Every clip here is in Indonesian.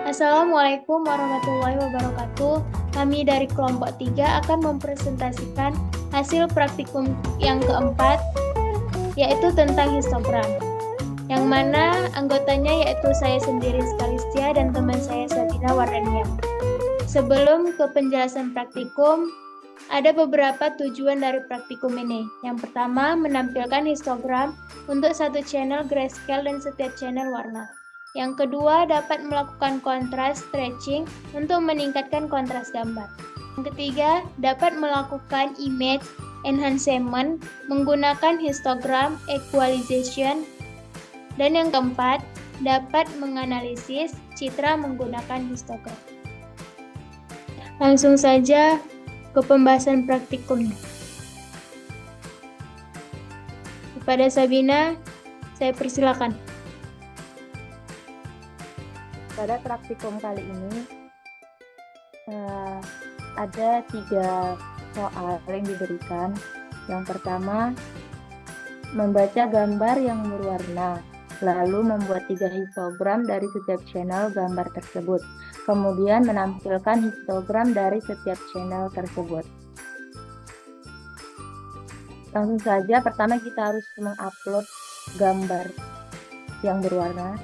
Assalamualaikum warahmatullahi wabarakatuh. Kami dari kelompok 3 akan mempresentasikan hasil praktikum yang keempat, yaitu tentang histogram. Yang mana anggotanya yaitu saya sendiri Skalistia dan teman saya Sabina Wardania. Sebelum ke penjelasan praktikum, ada beberapa tujuan dari praktikum ini. Yang pertama, menampilkan histogram untuk satu channel grayscale dan setiap channel warna. Yang kedua, dapat melakukan kontras stretching untuk meningkatkan kontras gambar. Yang ketiga, dapat melakukan image enhancement menggunakan histogram equalization. Dan yang keempat, dapat menganalisis citra menggunakan histogram. Langsung saja ke pembahasan praktikumnya. Kepada Sabina, saya persilakan. Pada praktikum kali ini ada 3 soal yang diberikan. Yang pertama, membaca gambar yang berwarna, lalu membuat 3 histogram dari setiap channel gambar tersebut. Kemudian menampilkan histogram dari setiap channel tersebut. Langsung saja, pertama kita harus mengupload gambar yang berwarna.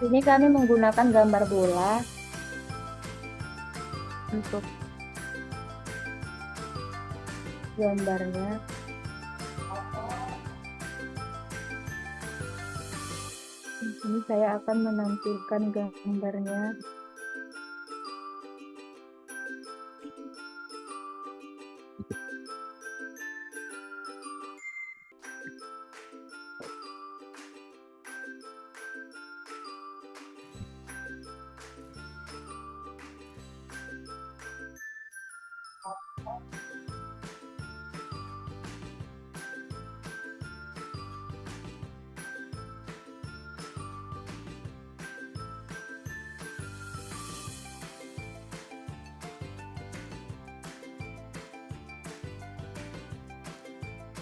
Ini kami menggunakan gambar bola untuk gambarnya. Di sini saya akan menampilkan gambarnya.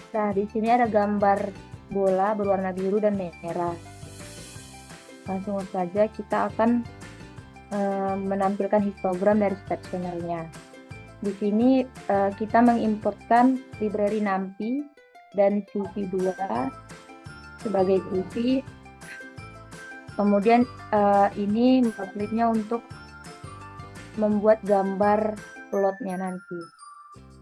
Nah, di sini ada gambar bola berwarna biru dan merah. Langsung saja kita akan menampilkan histogram dari setiap channelnya. Di sini kita mengimportkan library NumPy dan CV2 sebagai CV. Kemudian ini template-nya untuk membuat gambar plotnya nanti.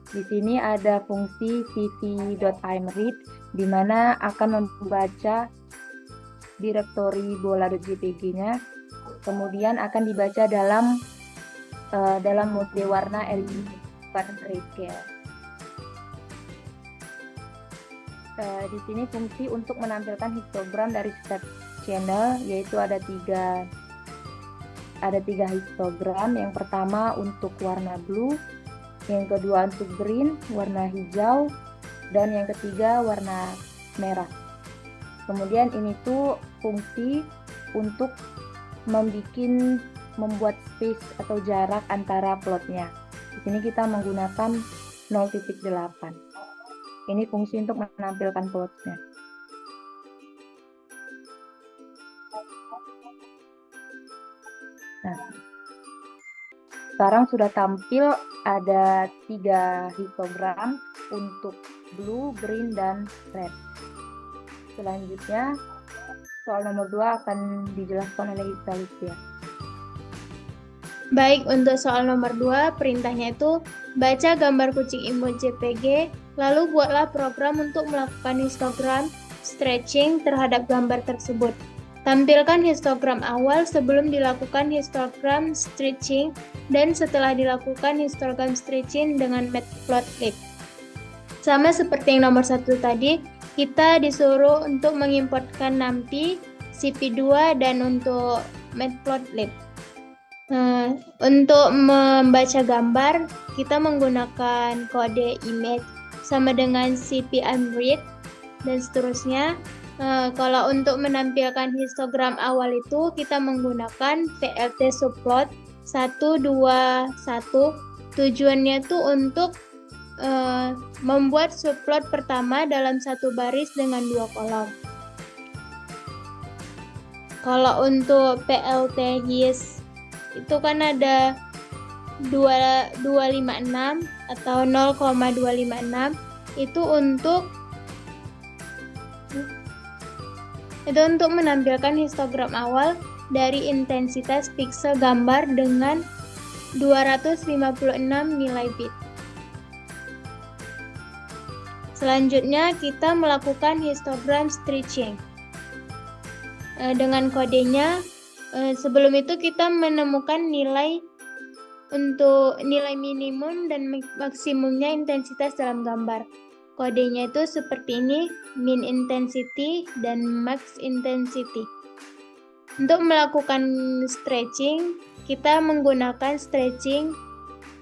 Di sini ada fungsi cv.imread di mana akan membaca direktori bola.jpg-nya, kemudian akan dibaca dalam mode warna RGB bukan grayscale. Di sini fungsi untuk menampilkan histogram dari setiap channel, yaitu ada tiga histogram. Yang pertama untuk warna blue, yang kedua untuk green, warna hijau, dan yang ketiga warna merah. Kemudian ini tuh fungsi untuk membuat space atau jarak antara plotnya. Di sini kita menggunakan 0.8. Ini fungsi untuk menampilkan plotnya. Nah, sekarang sudah tampil ada 3 histogram untuk blue, green, dan red. Selanjutnya, soal nomor 2 akan dijelaskan oleh Skalistia. Baik, untuk soal nomor 2, perintahnya itu baca gambar kucing imut JPG, lalu buatlah program untuk melakukan histogram stretching terhadap gambar tersebut. Tampilkan histogram awal sebelum dilakukan histogram stretching dan setelah dilakukan histogram stretching dengan matplotlib. Sama seperti yang nomor 1 tadi, kita disuruh untuk mengimportkan NumPy, cv2, dan untuk matplotlib. Untuk membaca gambar, kita menggunakan kode image sama dengan cp_imread dan seterusnya. Kalau untuk menampilkan histogram awal itu kita menggunakan PLT subplot 121. Tujuannya itu untuk membuat subplot pertama dalam satu baris dengan 2 kolom. Kalau untuk PLT his itu kan ada 256 atau 0,256 itu untuk menampilkan histogram awal dari intensitas piksel gambar dengan 256 nilai bit. Selanjutnya kita melakukan histogram stretching. Dengan kodenya, sebelum itu kita menemukan nilai minimum dan maksimumnya intensitas dalam gambar. Kodenya itu seperti ini, min intensity dan max intensity. Untuk melakukan stretching, kita menggunakan stretching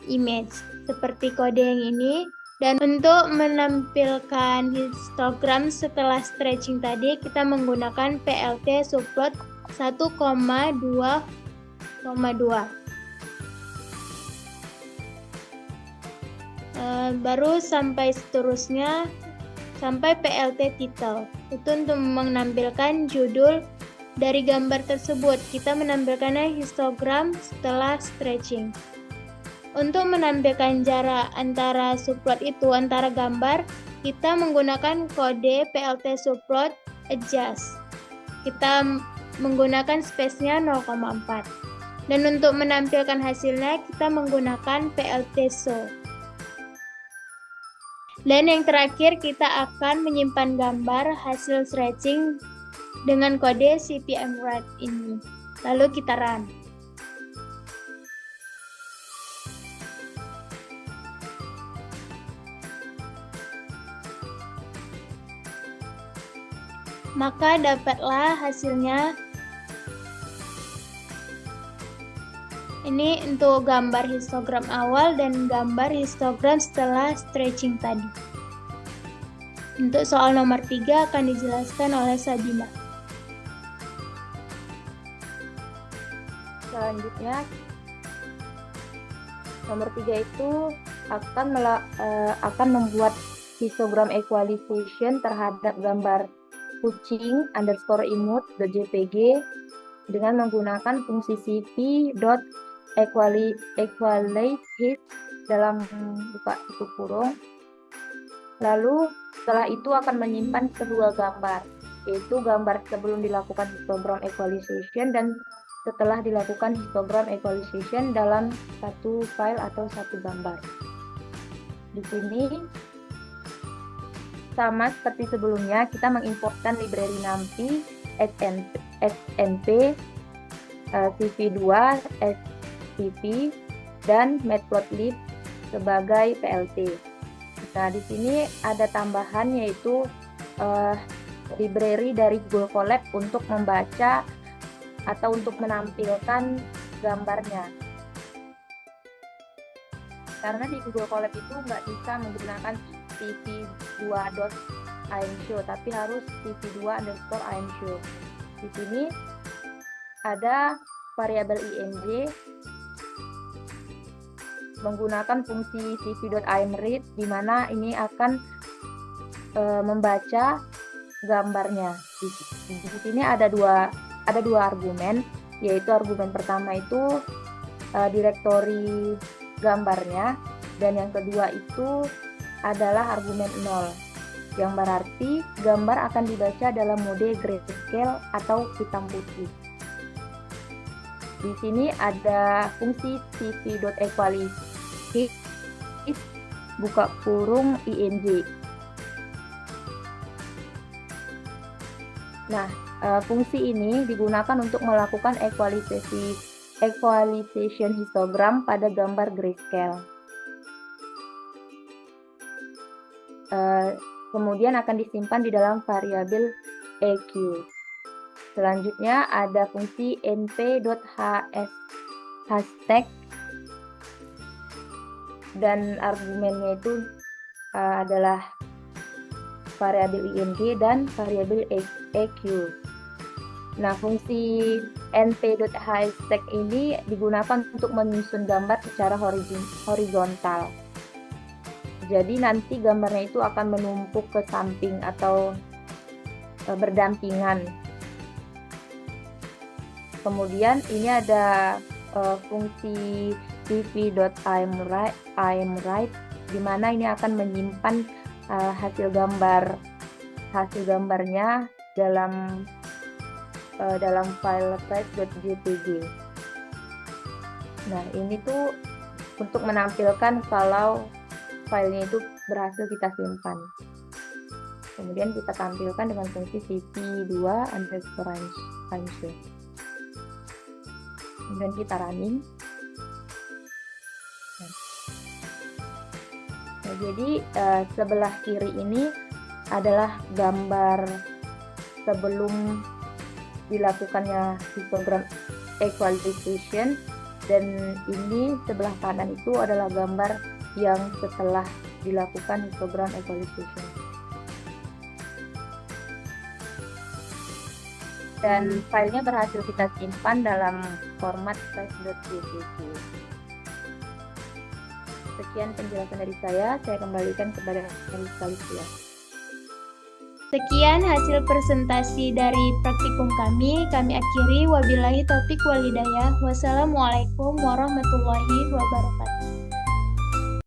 image seperti kode yang ini. Dan untuk menampilkan histogram setelah stretching tadi, kita menggunakan PLT subplot 1,2,2. Baru sampai seterusnya sampai PLT title. Itu untuk menampilkan judul dari gambar tersebut. Kita menampilkannya histogram setelah stretching. Untuk menampilkan jarak antara subplot itu antara gambar, kita menggunakan kode PLT subplot adjust. Kita menggunakan space-nya 0,4. Dan untuk menampilkan hasilnya kita menggunakan PLT show. Dan yang terakhir kita akan menyimpan gambar hasil stretching dengan kode cpmRat ini. Lalu kita run. Maka dapatlah hasilnya. Ini untuk gambar histogram awal dan gambar histogram setelah stretching tadi. Untuk soal nomor 3 akan dijelaskan oleh Sabina. Selanjutnya, nomor 3 itu akan membuat histogram equalization terhadap gambar kucing _imut.jpg dengan menggunakan fungsi cp.equalize his dalam buka tutup kurung. Lalu setelah itu akan menyimpan kedua gambar, yaitu gambar sebelum dilakukan histogram equalization dan setelah dilakukan histogram equalization dalam satu file atau satu gambar. Di sini sama seperti sebelumnya, kita mengimportkan library NumPy, SNP, CV2, SCP, dan Matplotlib sebagai PLT. Nah, di sini ada tambahan yaitu library dari Google Colab untuk membaca atau untuk menampilkan gambarnya. Karena di Google Colab itu nggak bisa menggunakan cv2.imshow, tapi harus cv2_imshow. Di sini ada variabel img menggunakan fungsi cv.imread, di mana ini akan membaca gambarnya. Di sini ada dua argumen, yaitu argumen pertama itu direktori gambarnya, dan yang kedua itu adalah argumen 0, yang berarti gambar akan dibaca dalam mode grayscale atau hitam putih. Di sini ada fungsi cv.equalize buka kurung ing. Nah, fungsi ini digunakan untuk melakukan equalization histogram pada gambar grayscale. Kemudian akan disimpan di dalam variabel eq. Selanjutnya ada fungsi np.hashtag, dan argumennya itu adalah variabel ing dan variabel eq. Nah, fungsi np.hstek ini digunakan untuk menyusun gambar secara horizontal. Jadi nanti gambarnya itu akan menumpuk ke samping atau berdampingan. Kemudian ini ada fungsi cv.imwrite di mana ini akan menyimpan hasil gambarnya dalam file type.jpg. Nah, ini tuh untuk menampilkan kalau filenya itu berhasil kita simpan. Kemudian kita tampilkan dengan fungsi cv2_answer. Kemudian kita running. Nah, jadi sebelah kiri ini adalah gambar sebelum dilakukannya histogram equalization, dan ini sebelah kanan itu adalah gambar yang setelah dilakukan histogram equalization. Dan filenya berhasil kita simpan dalam format type.jpg. Sekian penjelasan dari saya kembalikan kepada Alicia. Sekian hasil presentasi dari praktikum kami akhiri. Wabillahi taufik wal hidayah. Wassalamualaikum warahmatullahi wabarakatuh.